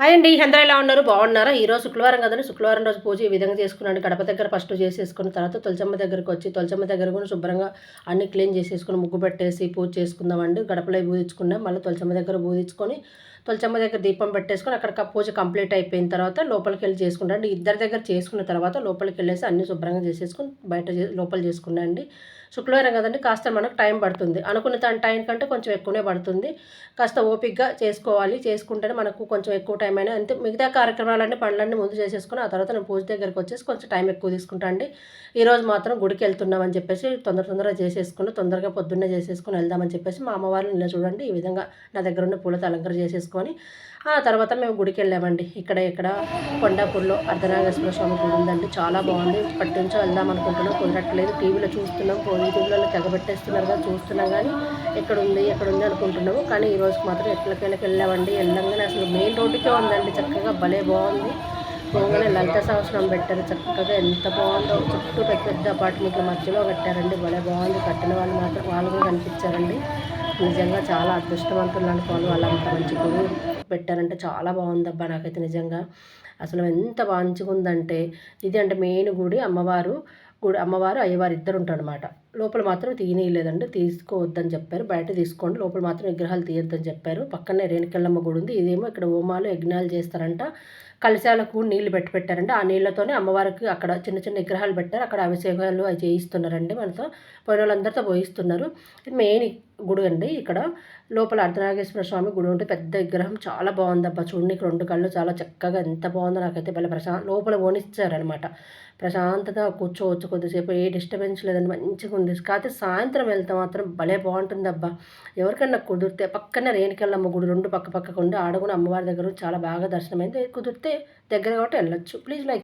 Hi అండి. అందరూ ఎలా ఉన్నారు? బాగున్నారా? ఈరోజు శుక్రవారం కదండి. శుక్రవారం రోజు పూజ ఈ విధంగా చేసుకున్నాను. గడప దగ్గర ఫస్ట్ చేసేసుకున్న తర్వాత తులసమ్మ దగ్గరికి వచ్చి తులసమ్మ దగ్గర కూడా శుభ్రంగా అన్ని క్లీన్ చేసేసుకుని ముగ్గు పెట్టేసి పూజ చేసుకుందామండి. గడపలో పూజించుకున్నాం. మళ్ళీ తులసమ్మ దగ్గర పూజించుకొని తులసమ్మ దగ్గర దీపం పెట్టేసుకొని అక్కడ పూజ కంప్లీట్ అయిపోయిన తర్వాత లోపలికి వెళ్ళి చేసుకుంటాం అండి. ఇద్దరి దగ్గర చేసుకున్న తర్వాత లోపలికి వెళ్ళేసి అన్ని శుభ్రంగా చేసేసుకొని బయట లోపల చేసుకున్నాం అండి. శుక్రవారం కదండి, కాస్త మనకు టైం పడుతుంది. అనుకున్న టైం కంటే కొంచెం ఎక్కువనే పడుతుంది. కాస్త ఓపికగా చేసుకోవాలి. చేసుకుంటేనే మనకు కొంచెం ఎక్కువ టైం అయినా అంతే. మిగతా కార్యక్రమాలన్నీ పనులన్నీ ముందు చేసేసుకొని ఆ తర్వాత నేను పూజ దగ్గరికి వచ్చేసి కొంచెం టైం ఎక్కువ తీసుకుంటా అండి. ఈరోజు మాత్రం గుడికి వెళ్తున్నామని చెప్పేసి తొందరగా చేసేసుకుని తొందరగా పొద్దున్నే చేసేసుకొని వెళ్దామని చెప్పేసి మా అమ్మవారిని ఇలా చూడండి ఈ విధంగా నా దగ్గర ఉన్న పూలతో అలంకరణ చేసేసుకొని ఆ తర్వాత మేము గుడికి వెళ్ళామండి. ఇక్కడ కొండాపూర్లో అర్ధనాగేశ్వర స్వామి గుడి ఉందండి. చాలా బాగుంది. ఇప్పటి నుంచో వెళ్దాం అనుకుంటున్నాం, కుదరట్లేదు. టీవీలో చూస్తున్నాం, యూట్యూబ్లలో తెగబెట్టేస్తున్నారు కదా, చూస్తున్నాం కానీ ఎక్కడుంది అనుకుంటున్నాము. కానీ ఈ రోజుకి మాత్రం ఎట్లకైనా వెళ్ళామండి. వెళ్ళంగానే అసలు మెయిన్ రోడ్డుకే ఉందండి. చక్కగా భలే బాగుంది. పోగానే లలిత సహస్రం పెట్టారు. చక్కగా ఎంత బాగుందో. చుట్టూ పెద్ద పెద్ద అపార్ట్మెంట్ల మధ్యలో కట్టారండి. భలే బాగుంది. కట్టిన వాళ్ళు మాత్రం వాళ్ళు కూడా కనిపించారండి. నిజంగా చాలా అదృష్టవంతులు అనుకోవాలి. వాళ్ళు అంత మంచి గుడి పెట్టారంటే చాలా బాగుందబ్బా. నాకైతే నిజంగా అసలు ఎంత మంచిగా ఉందంటే ఇది అంటే మెయిన్ గుడి. అమ్మవారు అయ్యవారు ఇద్దరు ఉంటారనమాట. లోపల మాత్రం తీయనీయలేదండి, తీసుకోవద్దని చెప్పారు. బయట తీసుకోండి, లోపల మాత్రం విగ్రహాలు తీయొద్దని చెప్పారు. పక్కనే రేణుకెళ్ళమ్మ గుడి ఉంది. ఇదేమో ఇక్కడ హోమాలు యజ్ఞాలు చేస్తారంట. కలశాలకు నీళ్లు పెట్టారండి. ఆ నీళ్ళతోనే అమ్మవారికి అక్కడ చిన్న చిన్న విగ్రహాలు పెట్టారు. అక్కడ అభిషేకాలు అవి చేయిస్తున్నారండి. మనతో పోయిన వాళ్ళందరితో పోయిస్తున్నారు. మెయిన్ గుడి అండి. ఇక్కడ లోపల అర్ధనాగేశ్వర స్వామి గుడి ఉంటే పెద్ద విగ్రహం చాలా బాగుందబ్బా. చూడడానికి 2 కళ్ళు చాలా చక్కగా ఎంత బాగుందో. నాకైతే భలే లోపల పోనిచ్చారనమాట. ప్రశాంతత కూర్చోవచ్చు కొద్దిసేపు, ఏ డిస్టర్బెన్స్ లేదండి, మంచిగా ఉంది. కాకపోతే సాయంత్రం వెళ్తే మాత్రం భలే బాగుంటుందబ్బా. ఎవరికన్నా కుదిరితే పక్కనే రేణుకెళ్ళమ్మ గుడి 2 పక్కకు ఉంది. ఆడ కూడా అమ్మవారి దగ్గర చాలా బాగా దర్శనమైంది. కుదిరితే దగ్గర కాబట్టి వెళ్ళొచ్చు. Please like